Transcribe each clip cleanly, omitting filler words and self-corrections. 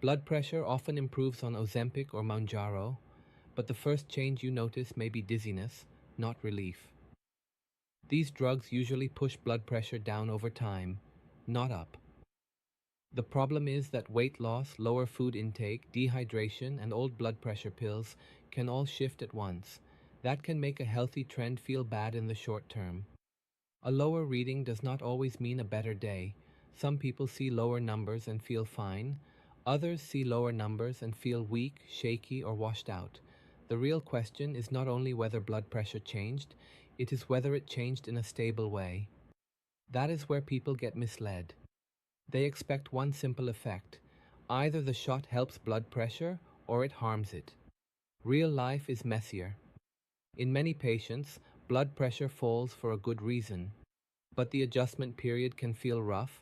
Blood pressure often improves on Ozempic or Mounjaro, but the first change you notice may be dizziness, not relief. These drugs usually push blood pressure down over time, not up. The problem is that weight loss, lower food intake, dehydration, and old blood pressure pills can all shift at once. That can make a healthy trend feel bad in the short term. A lower reading does not always mean a better day. Some people see lower numbers and feel fine. Others see lower numbers and feel weak, shaky, or washed out. The real question is not only whether blood pressure changed, it is whether it changed in a stable way. That is where people get misled. They expect one simple effect. Either the shot helps blood pressure or it harms it. Real life is messier. In many patients, blood pressure falls for a good reason, but the adjustment period can feel rough,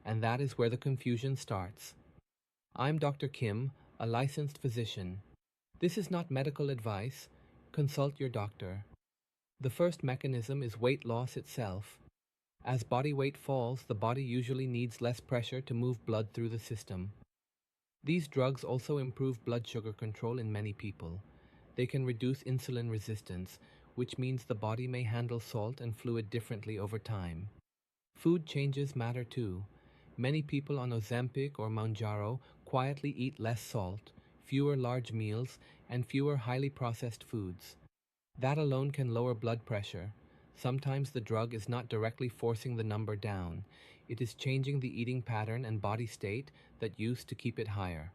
and that is where the confusion starts. I'm Dr. Kim, a licensed physician. This is not medical advice. Consult your doctor. The first mechanism is weight loss itself. As body weight falls, the body usually needs less pressure to move blood through the system. These drugs also improve blood sugar control in many people. They can reduce insulin resistance, which means the body may handle salt and fluid differently over time. Food changes matter too. Many people on Ozempic or Mounjaro quietly eat less salt, fewer large meals, and fewer highly processed foods. That alone can lower blood pressure. Sometimes the drug is not directly forcing the number down. It is changing the eating pattern and body state that used to keep it higher.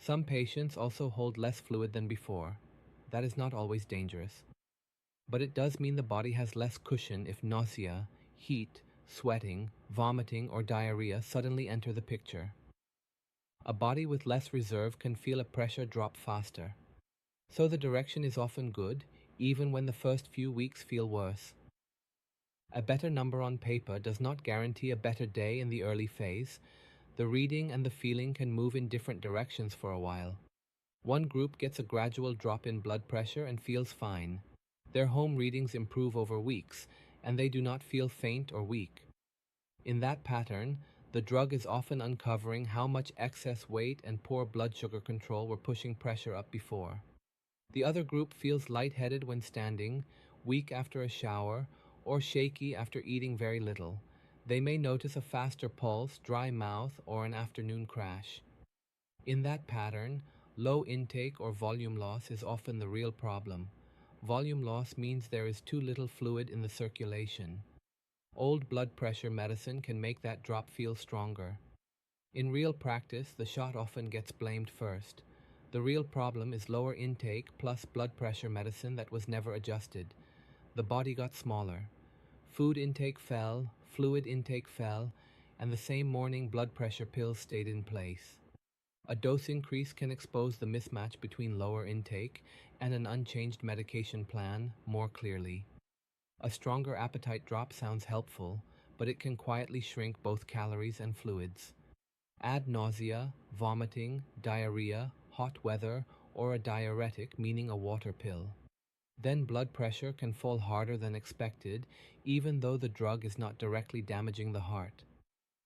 Some patients also hold less fluid than before. That is not always dangerous. But it does mean the body has less cushion if nausea, heat, sweating, vomiting, or diarrhea suddenly enter the picture. A body with less reserve can feel a pressure drop faster. So the direction is often good, even when the first few weeks feel worse. A better number on paper does not guarantee a better day in the early phase. The reading and the feeling can move in different directions for a while. One group gets a gradual drop in blood pressure and feels fine. Their home readings improve over weeks, and they do not feel faint or weak. In that pattern, the drug is often uncovering how much excess weight and poor blood sugar control were pushing pressure up before. The other group feels lightheaded when standing, weak after a shower, or shaky after eating very little. They may notice a faster pulse, dry mouth, or an afternoon crash. In that pattern, low intake or volume loss is often the real problem. Volume loss means there is too little fluid in the circulation. Old blood pressure medicine can make that drop feel stronger. In real practice, the shot often gets blamed first. The real problem is lower intake plus blood pressure medicine that was never adjusted. The body got smaller. Food intake fell, fluid intake fell, and the same morning blood pressure pills stayed in place. A dose increase can expose the mismatch between lower intake and an unchanged medication plan more clearly. A stronger appetite drop sounds helpful, but it can quietly shrink both calories and fluids. Add nausea, vomiting, diarrhea, hot weather, or a diuretic, meaning a water pill. Then blood pressure can fall harder than expected, even though the drug is not directly damaging the heart.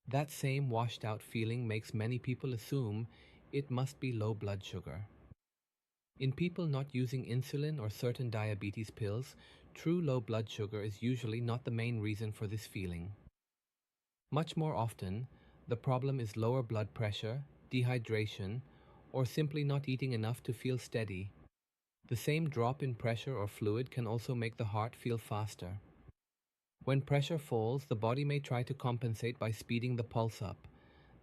That same washed out feeling makes many people assume it must be low blood sugar. In people not using insulin or certain diabetes pills, true low blood sugar is usually not the main reason for this feeling. Much more often, the problem is lower blood pressure, dehydration, or simply not eating enough to feel steady. The same drop in pressure or fluid can also make the heart feel faster. When pressure falls, the body may try to compensate by speeding the pulse up.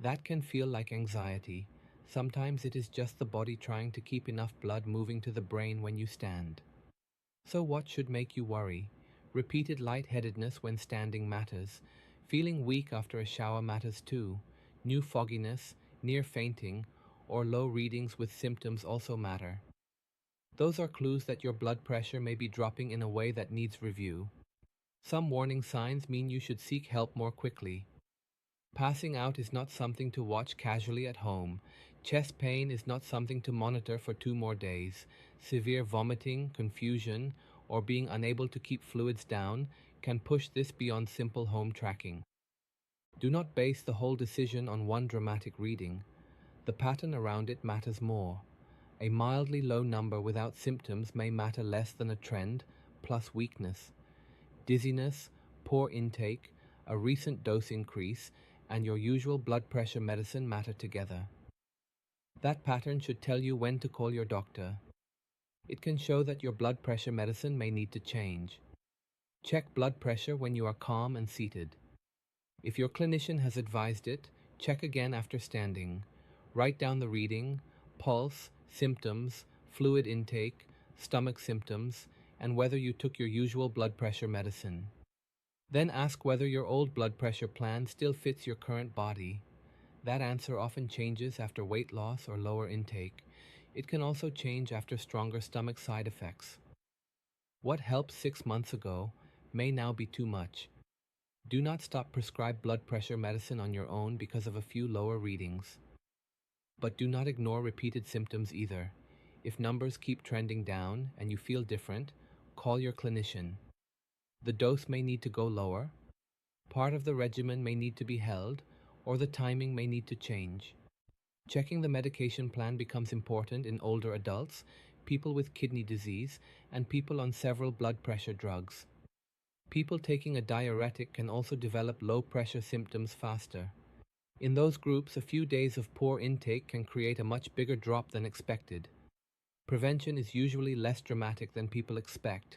That can feel like anxiety. Sometimes it is just the body trying to keep enough blood moving to the brain when you stand. So what should make you worry? Repeated lightheadedness when standing matters. Feeling weak after a shower matters too. New fogginess, near fainting, or low readings with symptoms also matter. Those are clues that your blood pressure may be dropping in a way that needs review. Some warning signs mean you should seek help more quickly. Passing out is not something to watch casually at home. Chest pain is not something to monitor for 2 more days. Severe vomiting, confusion, or being unable to keep fluids down can push this beyond simple home tracking. Do not base the whole decision on one dramatic reading. The pattern around it matters more. A mildly low number without symptoms may matter less than a trend plus weakness. Dizziness, poor intake, a recent dose increase, and your usual blood pressure medicine matter together. That pattern should tell you when to call your doctor. It can show that your blood pressure medicine may need to change. Check blood pressure when you are calm and seated. If your clinician has advised it, check again after standing. Write down the reading, pulse, symptoms, fluid intake, stomach symptoms, and whether you took your usual blood pressure medicine. Then ask whether your old blood pressure plan still fits your current body. That answer often changes after weight loss or lower intake. It can also change after stronger stomach side effects. What helped 6 months ago may now be too much. Do not stop prescribed blood pressure medicine on your own because of a few lower readings. But do not ignore repeated symptoms either. If numbers keep trending down and you feel different, call your clinician. The dose may need to go lower, part of the regimen may need to be held, or the timing may need to change. Checking the medication plan becomes important in older adults, people with kidney disease, and people on several blood pressure drugs. People taking a diuretic can also develop low pressure symptoms faster. In those groups, a few days of poor intake can create a much bigger drop than expected. Prevention is usually less dramatic than people expect.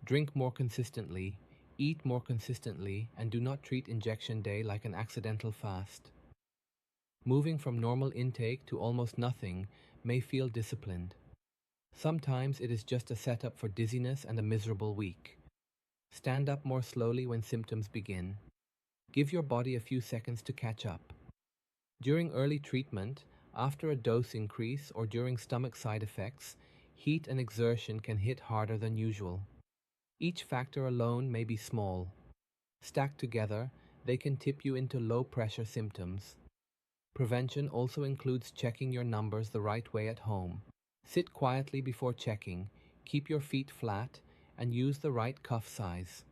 Drink more consistently, eat more consistently, and do not treat injection day like an accidental fast. Moving from normal intake to almost nothing may feel disciplined. Sometimes it is just a setup for dizziness and a miserable week. Stand up more slowly when symptoms begin. Give your body a few seconds to catch up. During early treatment, after a dose increase or during stomach side effects, heat and exertion can hit harder than usual. Each factor alone may be small. Stacked together, they can tip you into low pressure symptoms. Prevention also includes checking your numbers the right way at home. Sit quietly before checking, keep your feet flat, and use the right cuff size.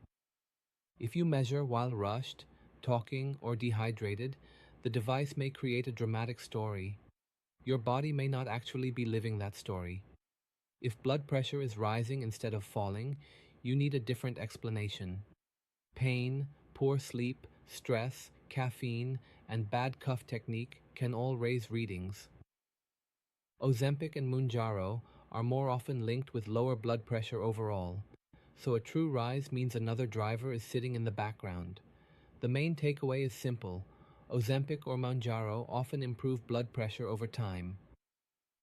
If you measure while rushed, talking, or dehydrated, the device may create a dramatic story. Your body may not actually be living that story. If blood pressure is rising instead of falling, you need a different explanation. Pain, poor sleep, stress, caffeine, and bad cuff technique can all raise readings. Ozempic and Mounjaro are more often linked with lower blood pressure overall, so a true rise means another driver is sitting in the background. The main takeaway is simple. Ozempic or Mounjaro often improve blood pressure over time.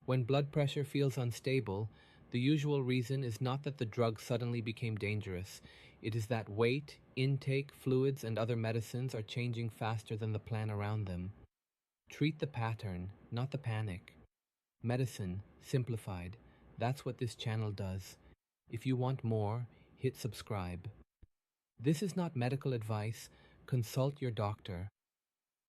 When blood pressure feels unstable, the usual reason is not that the drug suddenly became dangerous. It is that weight, intake, fluids, and other medicines are changing faster than the plan around them. Treat the pattern, not the panic. Medicine, simplified. That's what this channel does. If you want more, hit subscribe. This is not medical advice. Consult your doctor.